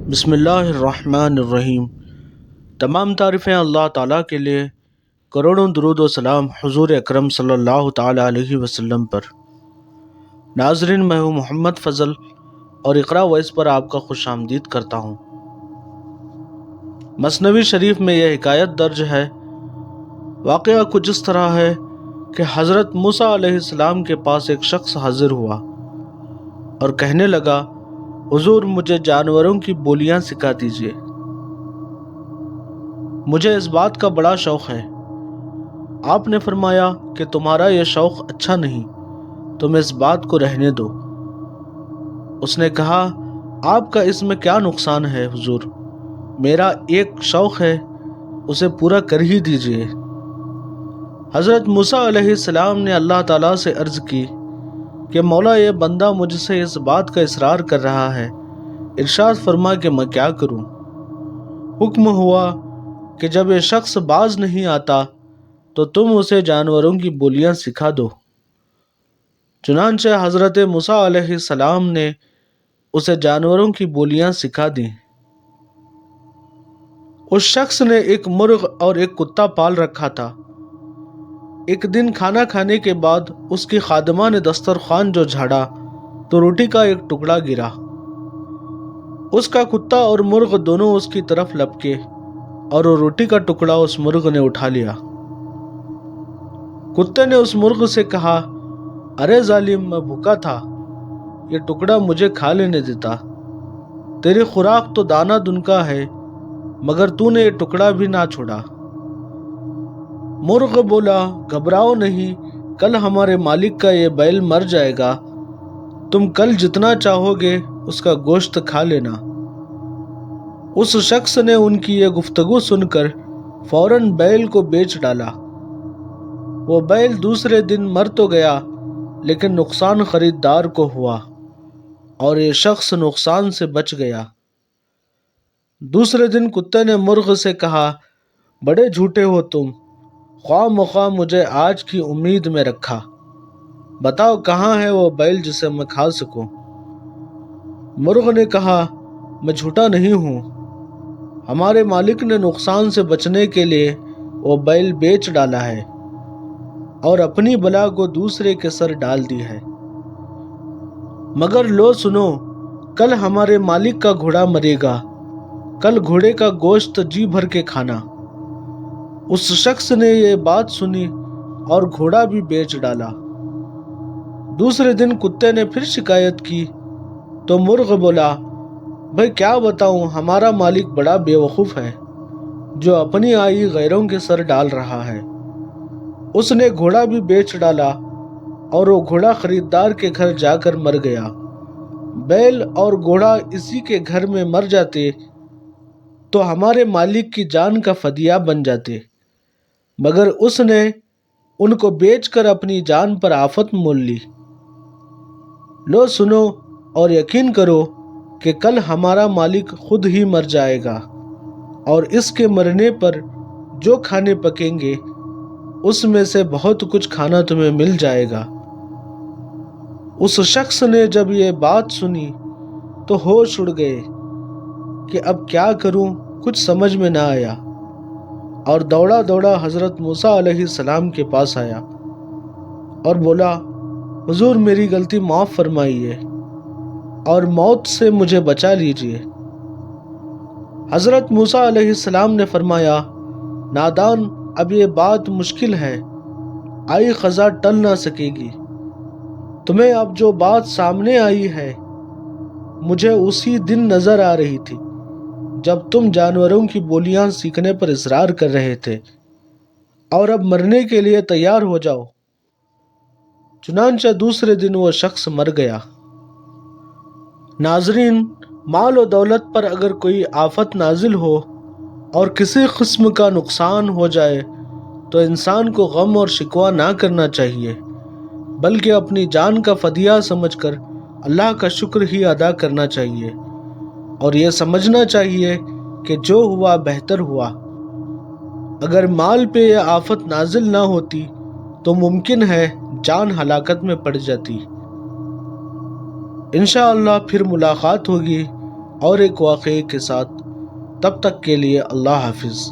بسم اللہ الرحمن الرحیم۔ تمام تعریفیں اللہ تعالیٰ کے لیے، کروڑوں درود و سلام حضور اکرم صلی اللہ تعالیٰ علیہ وسلم پر۔ ناظرین، میں ہوں محمد فضل اور اقرا وائس پر آپ کا خوش آمدید کرتا ہوں۔ مثنوی شریف میں یہ حکایت درج ہے۔ واقعہ کچھ اس طرح ہے کہ حضرت موسیٰ علیہ السلام کے پاس ایک شخص حاضر ہوا اور کہنے لگا، حضور مجھے جانوروں کی بولیاں سکھا دیجیے، مجھے اس بات کا بڑا شوق ہے۔ آپ نے فرمایا کہ تمہارا یہ شوق اچھا نہیں، تم اس بات کو رہنے دو۔ اس نے کہا، آپ کا اس میں کیا نقصان ہے حضور، میرا ایک شوق ہے، اسے پورا کر ہی دیجیے۔ حضرت موسیٰ علیہ السلام نے اللہ تعالیٰ سے عرض کی کہ مولا، یہ بندہ مجھ سے اس بات کا اصرار کر رہا ہے، ارشاد فرما کہ میں کیا کروں۔ حکم ہوا کہ جب یہ شخص باز نہیں آتا تو تم اسے جانوروں کی بولیاں سکھا دو۔ چنانچہ حضرت موسیٰ علیہ السلام نے اسے جانوروں کی بولیاں سکھا دیں۔ اس شخص نے ایک مرغ اور ایک کتا پال رکھا تھا۔ ایک دن کھانا کھانے کے بعد اس کی خادمہ نے دسترخوان جو جھاڑا تو روٹی کا ایک ٹکڑا گرا۔ اس کا کتا اور مرغ دونوں اس کی طرف لپکے اور وہ روٹی کا ٹکڑا اس مرغ نے اٹھا لیا۔ کتے نے اس مرغ سے کہا، ارے ظالم، میں بھوکا تھا، یہ ٹکڑا مجھے کھا لینے دیتا، تیری خوراک تو دانہ دن کا ہے، مگر تو نے یہ ٹکڑا بھی نہ چھوڑا۔ مرغ بولا، گھبراؤ نہیں، کل ہمارے مالک کا یہ بیل مر جائے گا، تم کل جتنا چاہو گے اس کا گوشت کھا لینا۔ اس شخص نے ان کی یہ گفتگو سن کر فوراً بیل کو بیچ ڈالا۔ وہ بیل دوسرے دن مر تو گیا، لیکن نقصان خریدار کو ہوا اور یہ شخص نقصان سے بچ گیا۔ دوسرے دن کتے نے مرغ سے کہا، بڑے جھوٹے ہو تم، خواہ مخواہ مجھے آج کی امید میں رکھا، بتاؤ کہاں ہے وہ بیل جسے میں کھا سکوں۔ مرغ نے کہا، میں جھوٹا نہیں ہوں، ہمارے مالک نے نقصان سے بچنے کے لیے وہ بیل بیچ ڈالا ہے اور اپنی بلا کو دوسرے کے سر ڈال دی ہے۔ مگر لو سنو، کل ہمارے مالک کا گھوڑا مرے گا، کل گھوڑے کا گوشت جی بھر کے کھانا۔ اس شخص نے یہ بات سنی اور گھوڑا بھی بیچ ڈالا۔ دوسرے دن کتے نے پھر شکایت کی تو مرغ بولا، بھائی کیا بتاؤں، ہمارا مالک بڑا بے وقوف ہے جو اپنی آئی غیروں کے سر ڈال رہا ہے۔ اس نے گھوڑا بھی بیچ ڈالا اور وہ گھوڑا خریدار کے گھر جا کر مر گیا۔ بیل اور گھوڑا اسی کے گھر میں مر جاتے تو ہمارے مالک کی جان کا فدیہ بن جاتے، مگر اس نے ان کو بیچ کر اپنی جان پر آفت مول لی۔ لو سنو اور یقین کرو کہ کل ہمارا مالک خود ہی مر جائے گا اور اس کے مرنے پر جو کھانے پکیں گے اس میں سے بہت کچھ کھانا تمہیں مل جائے گا۔ اس شخص نے جب یہ بات سنی تو ہوش اڑ گئے کہ اب کیا کروں، کچھ سمجھ میں نہ آیا، اور دوڑا دوڑا حضرت موسیٰ علیہ السلام کے پاس آیا اور بولا، حضور میری غلطی معاف فرمائیے اور موت سے مجھے بچا لیجیے۔ حضرت موسیٰ علیہ السلام نے فرمایا، نادان، اب یہ بات مشکل ہے، آئی قضا ٹل نہ سکے گی، تمہیں اب جو بات سامنے آئی ہے مجھے اسی دن نظر آ رہی تھی جب تم جانوروں کی بولیاں سیکھنے پر اصرار کر رہے تھے، اور اب مرنے کے لیے تیار ہو جاؤ۔ چنانچہ دوسرے دن وہ شخص مر گیا۔ ناظرین، مال و دولت پر اگر کوئی آفت نازل ہو اور کسی قسم کا نقصان ہو جائے تو انسان کو غم اور شکوہ نہ کرنا چاہیے، بلکہ اپنی جان کا فدیہ سمجھ کر اللہ کا شکر ہی ادا کرنا چاہیے، اور یہ سمجھنا چاہیے کہ جو ہوا بہتر ہوا۔ اگر مال پہ یہ آفت نازل نہ ہوتی تو ممکن ہے جان ہلاکت میں پڑ جاتی۔ انشاءاللہ پھر ملاقات ہوگی۔ اور ایک واقعے کے ساتھ، تب تک کے لیے اللہ حافظ۔